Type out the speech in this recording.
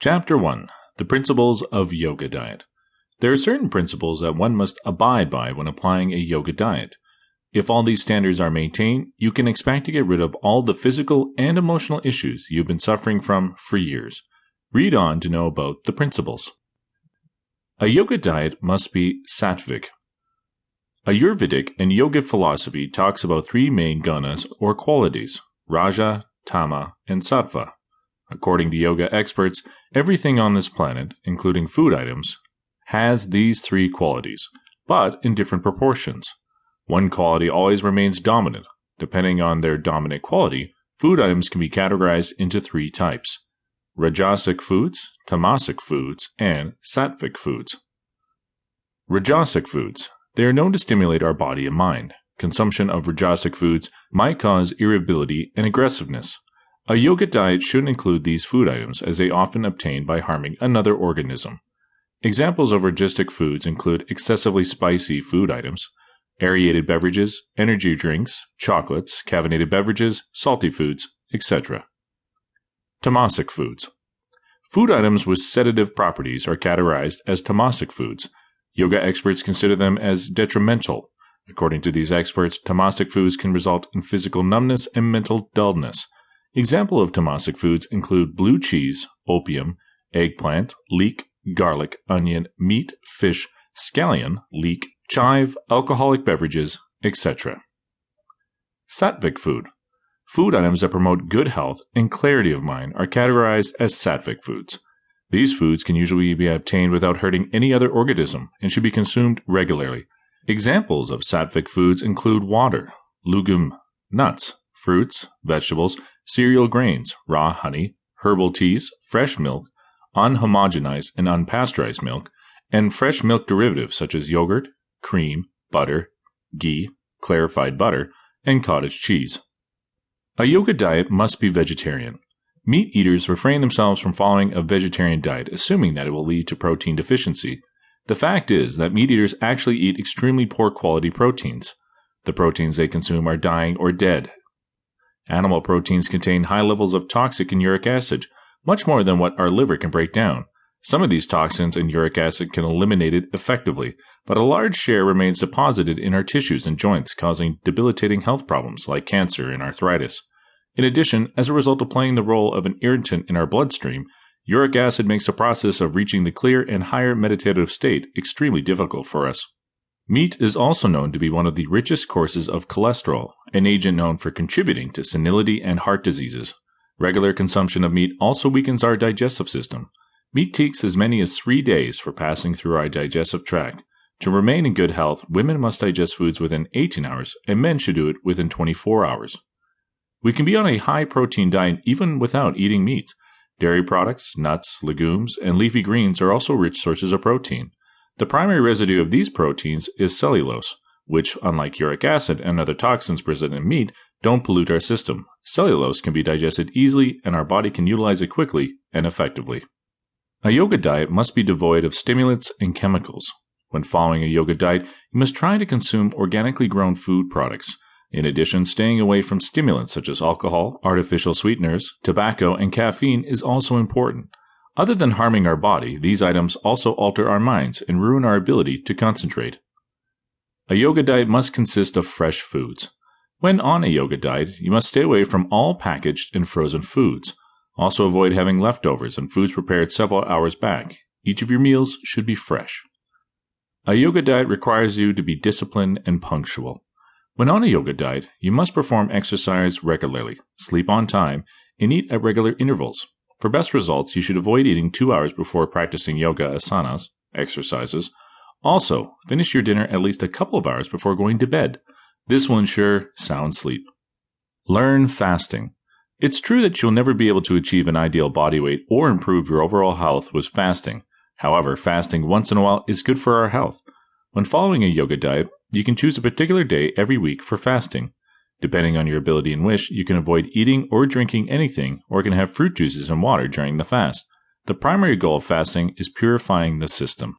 Chapter 1. The Principles of Yoga Diet. There are certain principles that one must abide by when applying a yoga diet. If all these standards are maintained, you can expect to get rid of all the physical and emotional issues you've been suffering from for years. Read on to know about the principles. A yoga diet must be sattvic. Ayurvedic and yoga philosophy talks about three main gunas or qualities, Raja, Tama, and Sattva. According to yoga experts, everything on this planet, including food items, has these three qualities, but in different proportions. One quality always remains dominant. Depending on their dominant quality, food items can be categorized into three types: Rajasic foods, Tamasic foods, and Sattvic foods. Rajasic foods. They are known to stimulate our body and mind. Consumption of Rajasic foods might cause irritability and aggressiveness. A yoga diet shouldn't include these food items as they often obtain by harming another organism. Examples of Rajasic foods include excessively spicy food items, aerated beverages, energy drinks, chocolates, caffeinated beverages, salty foods, etc. Tamasic foods. Food items with sedative properties are categorized as tamasic foods. Yoga experts consider them as detrimental. According to these experts, tamasic foods can result in physical numbness and mental dullness. Examples of tamasic foods include blue cheese, opium, eggplant, leek, garlic, onion, meat, fish, scallion, leek, chive, alcoholic beverages, etc. Sattvic food. Food items that promote good health and clarity of mind are categorized as sattvic foods. These foods can usually be obtained without hurting any other organism and should be consumed regularly. Examples of sattvic foods include water, legume, nuts, fruits, vegetables, cereal grains, raw honey, herbal teas, fresh milk, unhomogenized and unpasteurized milk, and fresh milk derivatives such as yogurt, cream, butter, ghee, clarified butter, and cottage cheese. A yoga diet must be vegetarian. Meat eaters refrain themselves from following a vegetarian diet, assuming that it will lead to protein deficiency. The fact is that meat eaters actually eat extremely poor quality proteins. The proteins they consume are dying or dead. Animal proteins contain high levels of toxic and uric acid, much more than what our liver can break down. Some of these toxins and uric acid can eliminate it effectively, but a large share remains deposited in our tissues and joints, causing debilitating health problems like cancer and arthritis. In addition, as a result of playing the role of an irritant in our bloodstream, uric acid makes the process of reaching the clear and higher meditative state extremely difficult for us. Meat is also known to be one of the richest sources of cholesterol, an agent known for contributing to senility and heart diseases. Regular consumption of meat also weakens our digestive system. Meat takes as many as 3 days for passing through our digestive tract. To remain in good health, women must digest foods within 18 hours, and men should do it within 24 hours. We can be on a high-protein diet even without eating meat. Dairy products, nuts, legumes, and leafy greens are also rich sources of protein. The primary residue of these proteins is cellulose, which, unlike uric acid and other toxins present in meat, don't pollute our system. Cellulose can be digested easily, and our body can utilize it quickly and effectively. A yoga diet must be devoid of stimulants and chemicals. When following a yoga diet, you must try to consume organically grown food products. In addition, staying away from stimulants such as alcohol, artificial sweeteners, tobacco, and caffeine is also important. Other than harming our body, these items also alter our minds and ruin our ability to concentrate. A yoga diet must consist of fresh foods. When on a yoga diet, you must stay away from all packaged and frozen foods. Also avoid having leftovers and foods prepared several hours back. Each of your meals should be fresh. A yoga diet requires you to be disciplined and punctual. When on a yoga diet, you must perform exercise regularly, sleep on time, and eat at regular intervals. For best results, you should avoid eating 2 hours before practicing yoga asanas, exercises. Also, finish your dinner at least a couple of hours before going to bed. This will ensure sound sleep. Learn fasting. It's true that you'll never be able to achieve an ideal body weight or improve your overall health with fasting. However, fasting once in a while is good for our health. When following a yoga diet, you can choose a particular day every week for fasting. Depending on your ability and wish, you can avoid eating or drinking anything or can have fruit juices and water during the fast. The primary goal of fasting is purifying the system.